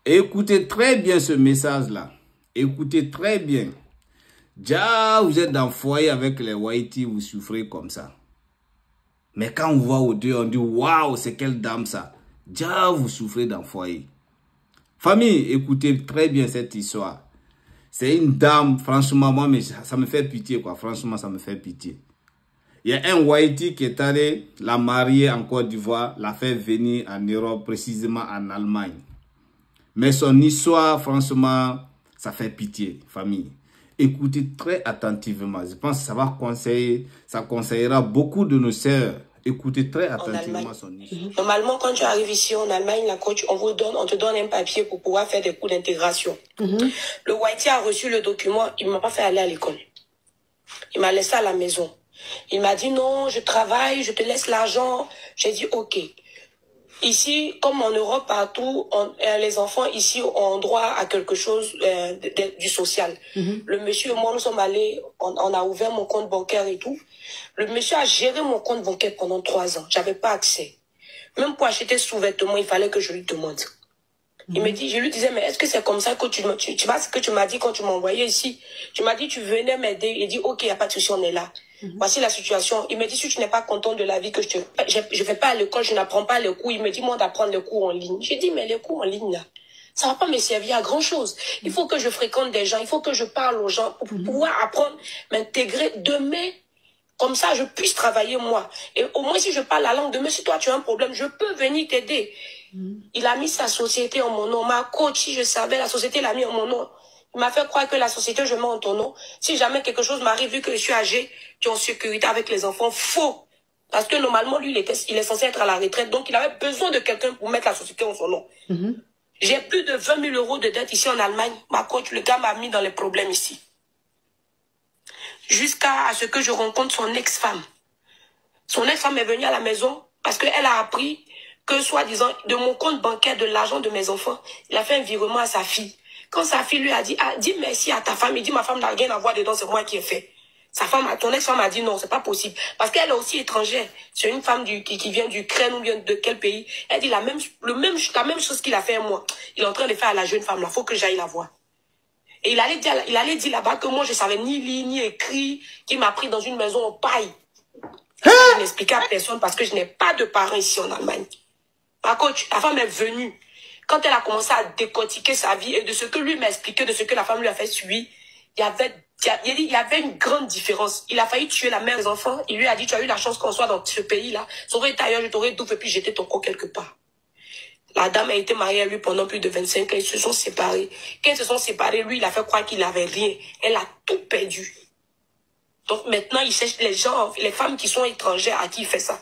Écoutez très bien ce message-là. Écoutez très bien. Déjà, vous êtes dans le foyer avec les Whitey, vous souffrez comme ça. Mais quand on voit au dehors, on dit, waouh, c'est quelle dame ça. Déjà, vous souffrez dans le foyer. Famille, écoutez très bien cette histoire. C'est une dame, franchement, moi, mais ça me fait pitié, quoi. Franchement, ça me fait pitié. Il y a un Whitey qui est allé la marier en Côte d'Ivoire, la faire venir en Europe, précisément en Allemagne. Mais son histoire, franchement, ça fait pitié, famille. Écoutez très attentivement. Je pense que ça va conseiller, ça conseillera beaucoup de nos sœurs. Écoutez très attentivement son histoire. Normalement, quand tu arrives ici en Allemagne, la coach, on te donne un papier pour pouvoir faire des cours d'intégration. Le Whitey a reçu le document, il ne m'a pas fait aller à l'école. Il m'a laissé à la maison. Il m'a dit non, je travaille, je te laisse l'argent. J'ai dit ok. Ici, comme en Europe, partout, les enfants ici ont droit à quelque chose du social. Le monsieur et moi, nous sommes allés, on a ouvert mon compte bancaire et tout. Le monsieur a géré mon compte bancaire pendant 3 ans. J'avais pas accès. Même pour acheter sous-vêtements, il fallait que je lui demande. Il me dit, je lui disais, mais est-ce que c'est comme ça que tu vois ce que tu m'as dit quand tu m'as envoyé ici? Tu m'as dit, tu venais m'aider. Il dit, ok, il n'y a pas de souci, on est là. Voici la situation. Il me dit, si tu n'es pas content de la vie que je vais pas à l'école, je n'apprends pas les cours. Il me dit, moi, d'apprendre les cours en ligne. J'ai dit, mais les cours en ligne, là, ça va pas me servir à grand chose. Il faut que je fréquente des gens, il faut que je parle aux gens pour pouvoir apprendre, m'intégrer demain. Comme ça, je puisse travailler moi. Et au moins, si je parle la langue demain, si toi, tu as un problème, je peux venir t'aider. Il a mis sa société en mon nom. Ma coach, si je savais, la société l'a mis en mon nom. Il m'a fait croire que la société, je mets en ton nom. Si jamais quelque chose m'arrive, vu que je suis âgée, tu es en sécurité avec les enfants, faux. Parce que normalement, lui, il est censé être à la retraite. Donc, il avait besoin de quelqu'un pour mettre la société en son nom. J'ai plus de 20 000 euros de dette ici en Allemagne. Ma coach, le gars m'a mis dans les problèmes ici. Jusqu'à ce que je rencontre son ex-femme. Son ex-femme est venue à la maison parce qu'elle a appris que, soi-disant, de mon compte bancaire, de l'argent de mes enfants, il a fait un virement à sa fille. Quand sa fille lui a dit, ah, dis merci à ta femme, il dit, ma femme n'a rien à voir dedans, c'est moi qui ai fait. Sa femme, ton ex-femme a dit non, c'est pas possible. Parce qu'elle est aussi étrangère. C'est une femme qui vient d'Ukraine ou bien de quel pays. Elle dit la même chose qu'il a fait moi. Il est en train de faire à la jeune femme là, faut que j'aille la voir. Et il allait dire là-bas que moi, je savais ni lire, ni écrire, qu'il m'a pris dans une maison en paille. Ça, je n'expliquais à personne parce que je n'ai pas de parents ici en Allemagne. Ma coach, la femme est venue. Quand elle a commencé à décortiquer sa vie et de ce que lui m'a expliqué, de ce que la femme lui a fait subir, il y avait une grande différence. Il a failli tuer la mère des enfants. Il lui a dit, tu as eu la chance qu'on soit dans ce pays-là. Ça aurait été ailleurs, je t'aurais double et puis jeté ton corps quelque part. La dame a été mariée à lui pendant plus de 25 ans. Ils se sont séparés. Quand ils se sont séparés, lui, il a fait croire qu'il n'avait rien. Elle a tout perdu. Donc maintenant, il cherche les gens, les femmes qui sont étrangères à qui il fait ça.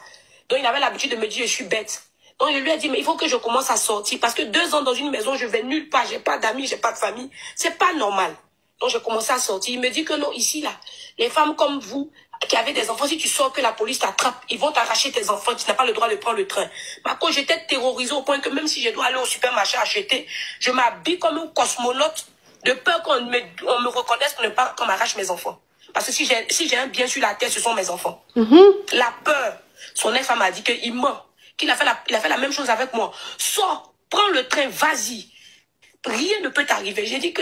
Donc il avait l'habitude de me dire, je suis bête. Donc je lui ai dit, mais il faut que je commence à sortir. Parce que 2 ans dans une maison, je vais nulle part. J'ai pas d'amis, j'ai pas de famille. C'est pas normal. Donc j'ai commencé à sortir. Il me dit que non, ici, là, les femmes comme vous, qui avez des enfants, si tu sors que la police t'attrape, ils vont t'arracher tes enfants, tu n'as pas le droit de prendre le train. Ma cause, j'étais terrorisée au point que même si je dois aller au supermarché acheter, je m'habille comme un cosmonaute de peur qu'on me reconnaisse pour ne pas qu'on m'arrache mes enfants. Parce que si j'ai un bien sur la terre, ce sont mes enfants. La peur. Son ex-femme m'a dit qu'il ment. Il a fait la même chose avec moi. Sors, prends le train, vas-y. Rien ne peut t'arriver. J'ai dit que,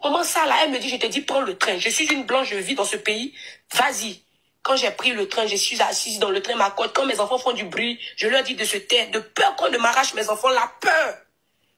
comment ça là? Elle me dit, je te dis, prends le train. Je suis une blanche, je vis dans ce pays. Vas-y. Quand j'ai pris le train, je suis assise dans le train, ma côte. Quand mes enfants font du bruit, je leur dis de se taire. De peur qu'on ne m'arrache mes enfants, la peur.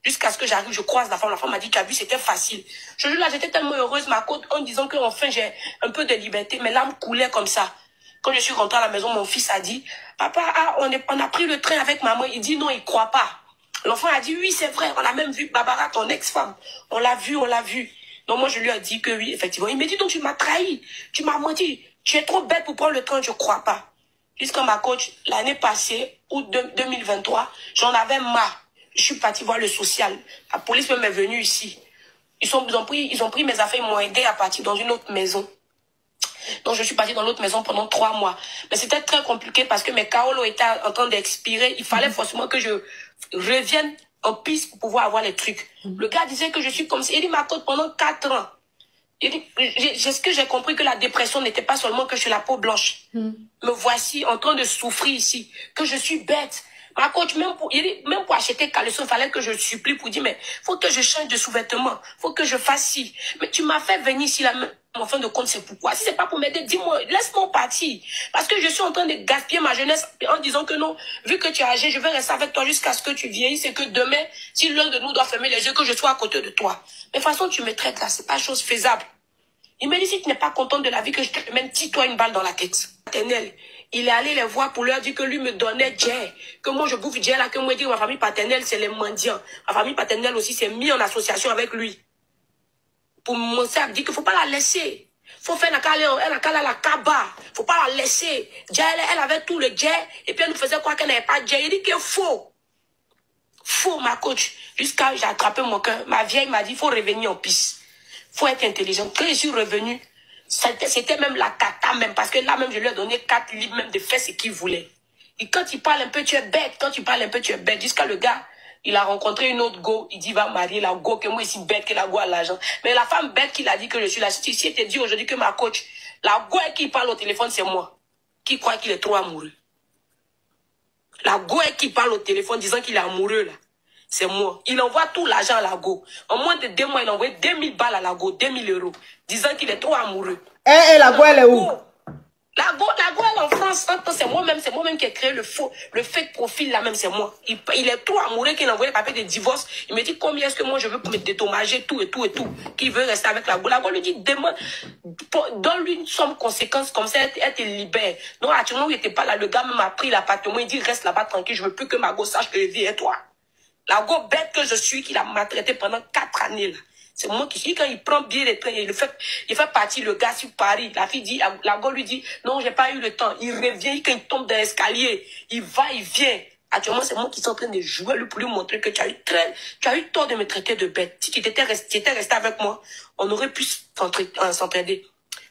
Jusqu'à ce que j'arrive, je croise la femme. La femme m'a dit, tu as vu, c'était facile. Je lui là, j'étais tellement heureuse, ma côte, en disant qu'enfin j'ai un peu de liberté. Mes larmes coulaient comme ça. Quand je suis rentrée à la maison, mon fils a dit, papa, on a pris le train avec maman. Il dit non, il croit pas. L'enfant a dit, oui, c'est vrai, on a même vu Barbara, ton ex-femme. On l'a vu, on l'a vu. Donc moi, je lui ai dit que oui, effectivement. Il me dit, donc tu m'as trahi, tu m'as menti. Tu es trop bête pour prendre le train, je crois pas. Jusqu'à ma coach, l'année passée, août 2023, j'en avais marre. Je suis partie voir le social. La police même est venue ici. Ils ont pris mes affaires, ils m'ont aidé à partir dans une autre maison. Donc je suis partie dans l'autre maison pendant 3 mois. Mais c'était très compliqué parce que mes kaolos étaient en train d'expirer. Il fallait forcément que je revienne en piste pour pouvoir avoir les trucs. Le gars disait que je suis comme ça. Il dit ma côte pendant 4 ans. Il dit, est-ce que j'ai compris que la dépression n'était pas seulement que je suis la peau blanche. Me voici en train de souffrir ici. Que je suis bête. Ma coach, même pour acheter caleçon, il fallait que je supplie pour dire, mais faut que je change de sous-vêtements, faut que je fasse ci. Mais tu m'as fait venir ici, là, en fin de compte, c'est pourquoi. Si c'est pas pour m'aider, dis-moi, laisse-moi partir. Parce que je suis en train de gaspiller ma jeunesse en disant que non, vu que tu es âgé, je vais rester avec toi jusqu'à ce que tu vieillisses et que demain, si l'un de nous doit fermer les yeux, que je sois à côté de toi. Mais de toute façon, tu me traites là, c'est pas chose faisable. Il me dit, si tu n'es pas content de la vie que je te mène, tire-toi une balle dans la tête. Paternelle. Il est allé les voir pour leur dire que lui me donnait Djé. Que moi je bouffe Djé là, que moi je dis que ma famille paternelle c'est les mendiants. Ma famille paternelle aussi s'est mis en association avec lui. Pour me montrer, elle me dit qu'il ne faut pas la laisser. Faut faire la kaba. Faut pas la laisser. Djé, elle avait tout le Djé. Et puis elle nous faisait croire qu'elle n'avait pas de Djé. Il dit qu'il est faux. Faux, ma coach. Jusqu'à j'ai attrapé mon cœur. Ma vieille m'a dit, il faut revenir en piste. Faut être intelligent. Quand je suis revenu, c'était même la cata même. Parce que là même, je lui ai donné 4 livres même de faire ce qu'il voulait. Et quand il parle un peu, tu es bête. Quand tu parles un peu, tu es bête. Jusqu'à le gars, il a rencontré une autre go. Il dit, il va marier la go, que moi, je suis bête, que la go a l'argent. Mais la femme bête qui l'a dit que je suis là. Si elle te dit aujourd'hui que ma coach, la go qui parle au téléphone, c'est moi. Qui croit qu'il est trop amoureux. La go qui parle au téléphone disant qu'il est amoureux, là. C'est moi. Il envoie tout l'argent à la go. En moins de 2 mois, il a envoyé 2000 balles à la go, 2000 euros, disant qu'il est trop amoureux. Et la go, elle est où? La go, elle est en France. C'est moi-même qui ai créé le fake profil là même, c'est moi. Il est trop amoureux qu'il a envoyé le papier de divorce. Il me dit combien est-ce que moi je veux pour me dédommager, tout et tout et tout. Qu'il veut rester avec la go. La go lui dit, donne-lui une somme conséquence, comme ça, elle te libère. Non, actuellement, il n'était pas là. Le gars même a pris l'appartement. Il dit, reste là-bas tranquille. Je veux plus que ma go sache que je vis et toi. La go bête que je suis, qu'il a maltraité pendant 4 années là. C'est moi qui suis, quand il prend bien les trains, il fait partir le gars sur Paris. La fille dit, la go lui dit, non, j'ai pas eu le temps. Il revient, quand il tombe dans l'escalier, il va, il vient. Actuellement, c'est moi qui suis en train de jouer lui pour lui montrer que tu as eu tort de me traiter de bête. Si tu étais resté avec moi, on aurait pu s'entraider.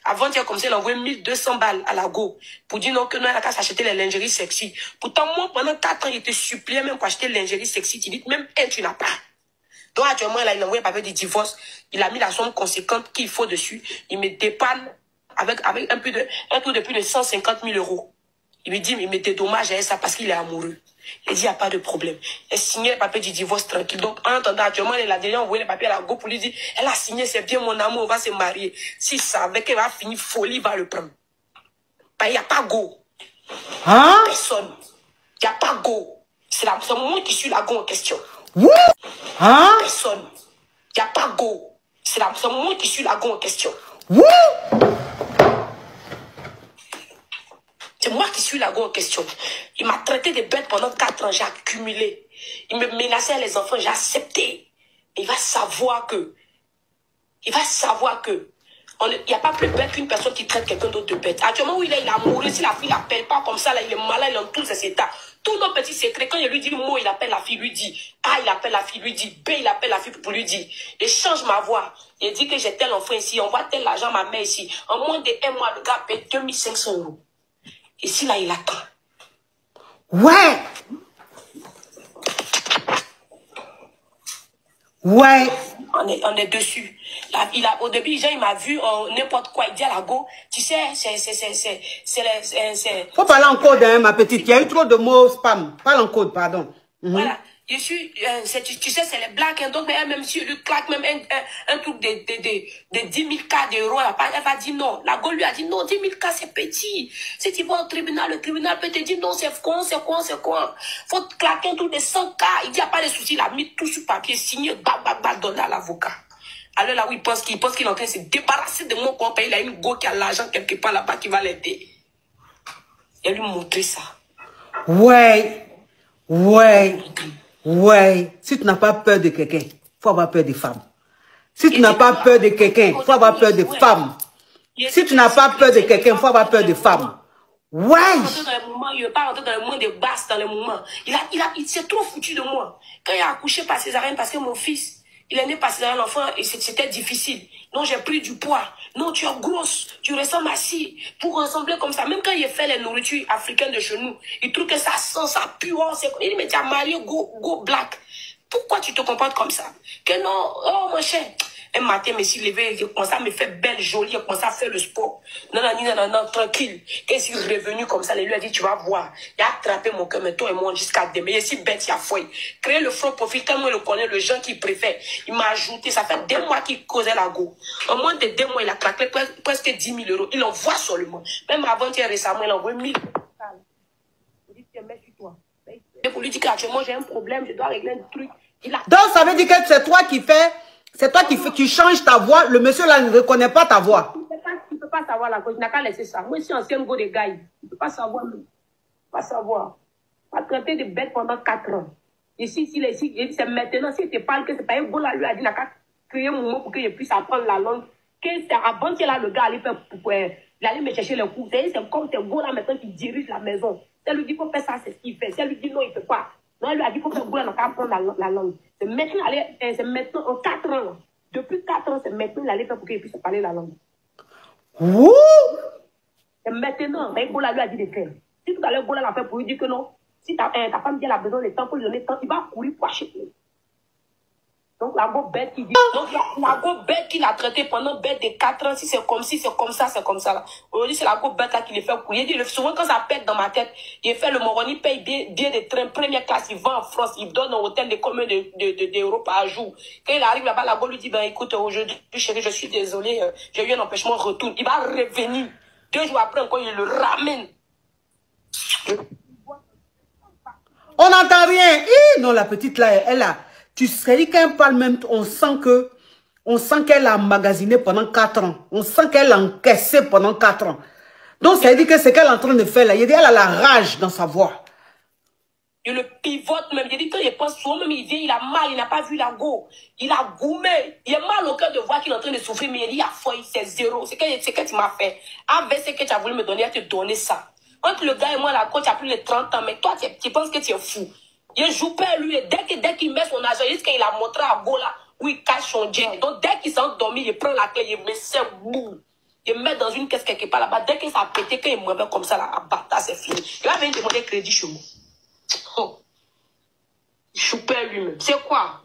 Avant, tu as comme ça, il a envoyé 1200 balles à la go pour dire non, que non, elle a qu'à s'acheter les lingeries sexy. Pourtant, moi, pendant 4 ans, il te suppliait même pour acheter les lingeries sexy. Tu dis, même elle, tu n'as pas. Donc, actuellement, là, il a envoyé un papier de divorce. Il a mis la somme conséquente qu'il faut dessus. Il me dépanne avec un taux de plus de 150 000 euros. Il me dit, il me dédommage à ça parce qu'il est amoureux. Il dit, il n'y a pas de problème. Elle a signé le papier du divorce tranquille. Donc, en attendant, actuellement, elle a déjà envoyé le papier à la go pour lui dire, elle a signé, c'est bien mon amour, on va se marier. S'il savait qu'elle va finir folie, il va le prendre. Ben, il n'y a pas go. Hein? Personne. Il n'y a pas go. C'est moi qui suis la go en question. Hein? Personne. Il n'y a pas go. C'est moi qui suis la go en question. C'est moi qui suis la go en question. Il m'a traité de bête pendant 4 ans, j'ai accumulé. Il me menaçait les enfants, j'ai accepté. Il va savoir que il n'y a pas plus bête qu'une personne qui traite quelqu'un d'autre de bête. Actuellement, où il est amoureux. Si la fille l'appelle pas comme ça, là, il est malade, il est dans tous ses états. Tous nos petits secrets, quand il lui dit le mot, il appelle la fille, lui dit A, il appelle la fille, lui dit B, il appelle la fille pour lui dire. Et change ma voix. Il dit que j'ai tel enfant ici, on voit tel argent à ma mère ici. En moins de 1 mois, le gars paie 2500 euros. Et si là, il attend. Ouais. Ouais. On est dessus. Là, au début, il m'a vu n'importe quoi. Il dit à la go, tu sais, c'est... Faut parler en code, hein, ma petite. Il y a eu trop de mots spam. Parle en code, pardon. Voilà. Je suis, tu sais, c'est les blacks, hein, donc, même si je lui claque même un truc de 10 000 cas d'euros, elle va dire non. La go lui a dit non, 10 000 cas c'est petit. Si tu vas au tribunal, le tribunal peut te dire non, c'est quoi. Faut te claquer un truc de 100 cas. Il dit, il n'y a pas de souci, il a mis tout sur papier, signé, donné à l'avocat. Alors là où il pense qu'il est en train de se débarrasser de mon compte, il a une go qui a l'argent quelque part là-bas qui va l'aider. Il lui montrer ça. Ouais. Si tu n'as pas peur de quelqu'un, il faut avoir peur des femmes. Si tu n'as pas peur de quelqu'un, il faut avoir peur des femmes. Si tu n'as pas peur de quelqu'un, il faut avoir peur des femmes. Ouais. Il ne veut pas rentrer dans le monde des basses dans le moment. Il s'est trop foutu de moi. Quand il a accouché par césarienne, parce que mon fils, il est né par césarienne, l'enfant, et c'était difficile. Non, j'ai pris du poids. Non, tu es grosse, tu ressembles à ci. Pour ressembler comme ça, même quand il fait les nourritures africaines de chez nous, il trouve que ça sent, ça pue. Il dit, mais tu as marié, go black. Pourquoi tu te comportes comme ça? Que non, oh mon cher, Un matin, je me suis levé, j'ai commencé à me faire belle, jolie, j'ai commencé à faire le sport. Non, tranquille. Quand je suis revenu comme ça, il lui a dit, tu vas voir. Il a attrapé mon cœur, mais toi et moi, jusqu'à demain. Je suis bête, il a fouillé. Créer le front profil, tellement il le connaît, le gens qu'il préfère. Il m'a ajouté, ça fait 2 mois qu'il causait la go. En moins de 2 mois, il a claqué presque 10 000 euros. Il envoie seulement. Même avant-hier récemment, il envoie 1000 euros. Il dit, tiens, mets-toi. Pour lui dire qu'actuellement, j'ai un problème, je dois régler un truc. Donc, ça veut dire que c'est toi qui fais, tu changes ta voix. Le monsieur là ne reconnaît pas ta voix. Il ne peut pas savoir la cause. Il n'a qu'à laisser ça. Moi, je suis ancien go des gars. Il ne peut pas savoir. Il ne peut pas savoir. Il a traité de bête pendant 4 ans. Ici, c'est maintenant. S'il te parle que c'est pas un go là, lui a dit, il n'a qu'à créer un moment pour qu'il puisse apprendre la langue. Que c'est avant que là, le gars allait faire, il allait me chercher les coups. C'est comme ce go là maintenant qui dirige la maison. Si elle lui dit qu'il faut faire ça, c'est ce qu'il fait. Si elle lui dit non, il ne peut pas. Non, elle lui a dit qu'il faut faire go là, il n'a qu'à apprendre la langue. C'est maintenant, en 4 ans. Depuis 4 ans, c'est maintenant qu'il allait faire pour qu'il puisse parler la langue. Ouh! C'est maintenant, mais Gola lui a dit de faire. Si tout à l'heure Gola l'a fait pour lui dire que non, si ta femme vient, elle a besoin de temps pour lui donner le temps, il va courir pour acheter. Donc la go bête qui dit. Donc la go bête qui l'a traité pendant bête de 4 ans, si c'est comme si, c'est comme ça, c'est comme ça. Aujourd'hui, c'est la go bête là qui les fait courir. Il dit, souvent quand ça pète dans ma tête, il fait le Moroni, il paye bien de train, première classe, il va en France, il donne un hôtel de combien d'euros par jour. Quand il arrive là-bas, la go lui dit, ben écoute, aujourd'hui, chérie, je suis désolé, j'ai eu un empêchement, retourne. Il va revenir. 2 jours après, encore, il le ramène. On n'entend rien. Non, la petite là, elle a. Tu sais dit qu'elle parle même, on sent qu'elle a emmagasiné pendant 4 ans. On sent qu'elle a encaissé pendant 4 ans. Donc, ça veut dire que ce qu'elle est en train de faire là, elle a la rage dans sa voix. Il le pivote même. Il dit quand il pense souvent, même il vient, il a mal, il n'a pas vu la go. Il a goumé. Il a mal au cœur de voir qu'il est en train de souffrir, mais il dit, il a foi, c'est 0. C'est que tu m'as fait. Avec ce que tu as voulu me donner, il a te donné ça. Entre le gars et moi, la coach a plus de 30 ans, mais toi, tu penses que tu es fou. Il joue pas lui, et dès qu'il met son argent, il dit qu'il a montré à Go là, où il cache son jet. Donc dès qu'il s'est endormi, il prend la clé, il met ses bouts. Il met dans une caisse quelque part là-bas. Dès qu'il s'est pété, quand il me met comme ça là, à bâtard, c'est fini. Il va venir demander crédit chez moi. Oh. Il choupait lui-même. C'est quoi?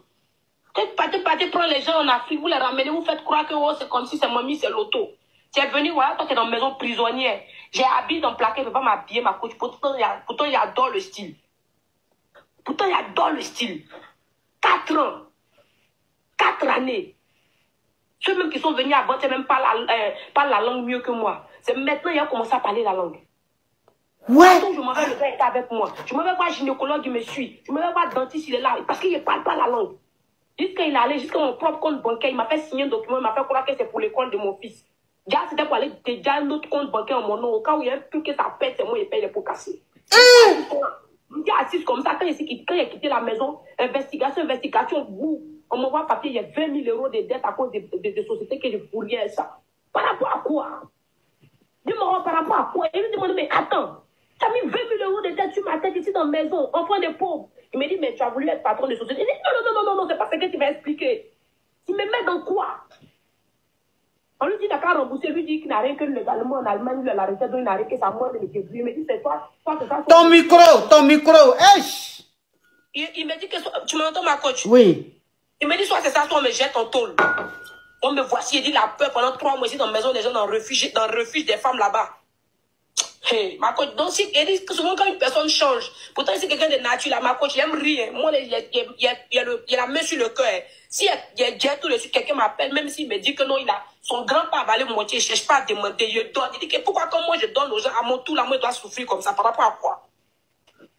Peut-être partez prendre les gens en Afrique, vous les ramenez, vous faites croire que oh, c'est comme si c'est mamie, c'est l'auto. Tu es venu, voilà, toi tu es dans une maison prisonnière. J'ai habillé dans le placard, je ne peux pas m'habiller ma coach. Pourtant, il adore le style. Pourtant, il adore le style. 4 ans. 4 années. Ceux même qui sont venus avant, c'est même pas la langue mieux que moi. C'est maintenant qu'il a commencé à parler la langue. Ouais. Je m'en vais, le gars était avec moi. Je m'en vais voir gynécologue, il me suit. Je m'en vais voir dentiste, il est là. Parce qu'il ne parle pas la langue. Jusqu'à il est allé, jusqu'à mon propre compte bancaire, il m'a fait signer un document, il m'a fait croire que c'est pour l'école de mon fils. Déjà, c'était pour aller déjà un autre compte bancaire en mon nom. Au cas où il y a un truc que ça pète, c'est moi qui paye les pots cassés. Il est assis comme ça, quand il a quitté la maison, investigation, boum, on m'envoie papier, il y a 20 000 euros de dettes à cause des sociétés que je pourrais ça. Par rapport à quoi? Je me rends par rapport à quoi? Il me demande, mais attends, tu as mis 20 000 euros de dettes sur ma tête ici dans la maison, enfant des pauvres. Il me dit, mais tu as voulu être patron de société. Il dit, non, c'est pas ce que tu vas expliquer. Tu me mets dans quoi? On lui dit d'accord, remboursé, lui dit qu'il n'a rien que légalement en Allemagne, il a arrêté, donc il n'a rien que sa mort, il me dit, c'est toi, c'est ça. Ton micro, esh! Il me dit que, tu m'entends ma coach? Oui. Il me dit, soit c'est ça, soit on me jette en tôle. On me voici, il dit la peur pendant 3 mois ici dans la maison des gens, dans le refuge des femmes là-bas. Hey, ma coach, donc si, il dit que souvent quand une personne change, pourtant c'est quelqu'un de nature là, ma coach, il aime rire. Moi, il y a la main sur le cœur. Si il y a jet tout dessus, quelqu'un m'appelle, même s'il me dit que non, il a son grand-père va aller moitié, je cherche pas à demander, je donne. Il dit que pourquoi quand moi je donne aux gens, à mon tour là, moi je dois souffrir comme ça, par rapport à quoi?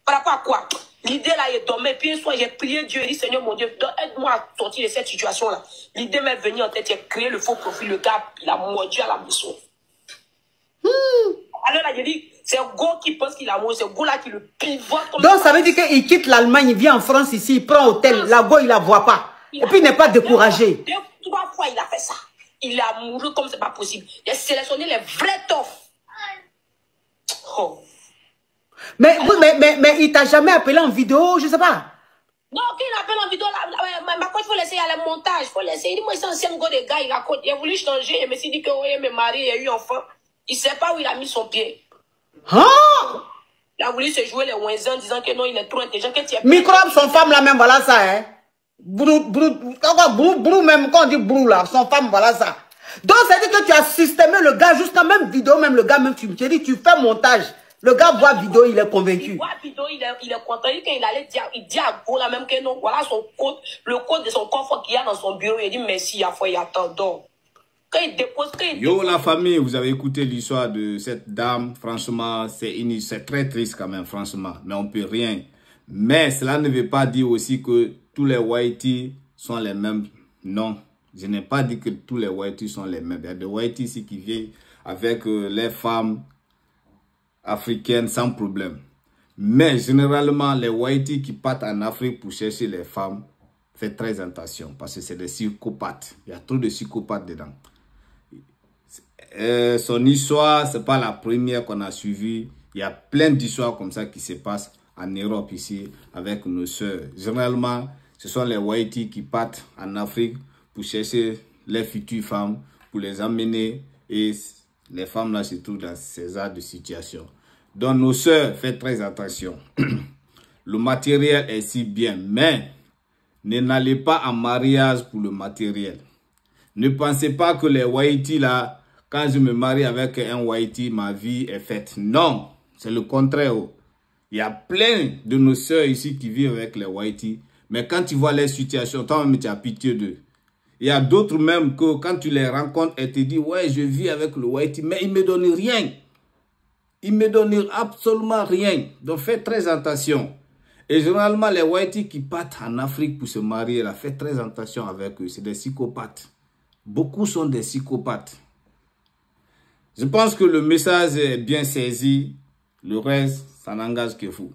Par rapport à quoi? L'idée là, il dormait, puis un soir j'ai prié Dieu, il dit Seigneur mon Dieu, aide-moi à sortir de cette situation là. L'idée m'est venue en tête, j'ai créé le faux profil, le gars, il a mordu à la maison. Alors là, j'ai dit, c'est Go qui pense qu'il a mort, c'est Go là qui le pivote comme donc ça veut dire qu'il quitte l'Allemagne, il vient en France ici, il prend hôtel, la Go il la voit pas. Et puis il n'est pas découragé. 3 fois il a fait ça. Il a mouru comme c'est pas possible. Il a sélectionné les vrais toffes. Oh. Mais il t'a jamais appelé en vidéo, je sais pas. Non, qu'il appelle en vidéo, ma coach, il faut laisser à le montage, il faut laisser. Il dit, moi, c'est un ancien gars de gars, il a voulu changer, il me s'est dit que, oui, il est marié, il a eu enfant. Il ne sait pas où il a mis son pied. Hein? Il a voulu se jouer les ouinzans en disant que non, il est trop intelligent. Que tu es microbe, son femme là même, voilà ça, hein. Brou même, quand on dit brou là, son femme, voilà ça. Donc, ça dit que tu as systémé le gars, juste en même vidéo, même le gars, même tu me dis, tu fais montage. Le gars voit vidéo, il est convaincu. Il voit vidéo, il est content. Quand il allait dire, il dit à Go là même que non, voilà son code, le code de son coffre qu'il y a dans son bureau. Il dit merci, il y a foi, il y a tant d'or. Quand il dépose, Yo la famille, vous avez écouté l'histoire de cette dame. Franchement, c'est très triste quand même, franchement. Mais on peut rien. Mais cela ne veut pas dire aussi que tous les Whiteys sont les mêmes. Non, je n'ai pas dit que tous les Whiteys sont les mêmes. Il y a des Whiteys ici qui viennent avec les femmes africaines sans problème. Mais généralement, les Whiteys qui partent en Afrique pour chercher les femmes, faites très attention parce que c'est des psychopathes. Il y a trop de psychopathes dedans. Son histoire, c'est pas la première qu'on a suivie. Il y a plein d'histoires comme ça qui se passent en Europe ici avec nos sœurs. Généralement, ce sont les Whiteys qui partent en Afrique pour chercher les futures femmes, pour les emmener et les femmes là se trouvent dans ces genres de situation. Donc nos sœurs, faites très attention. Le matériel est si bien, mais n'allez pas en mariage pour le matériel. Ne pensez pas que les Whiteys là, quand je me marie avec un Whitey, ma vie est faite. Non, c'est le contraire. Il y a plein de nos sœurs ici qui vivent avec les Whiteys, mais quand tu vois les situations, toi-même tu as pitié d'eux. Il y a d'autres même que quand tu les rencontres, elles te disent, ouais, je vis avec le Whitey, mais il ne me donne rien. Il ne me donne absolument rien. Donc faites très attention. Et généralement, les Whiteys qui partent en Afrique pour se marier, là, faites très attention avec eux. C'est des psychopathes. Beaucoup sont des psychopathes. Je pense que le message est bien saisi. Le reste, ça n'engage que vous.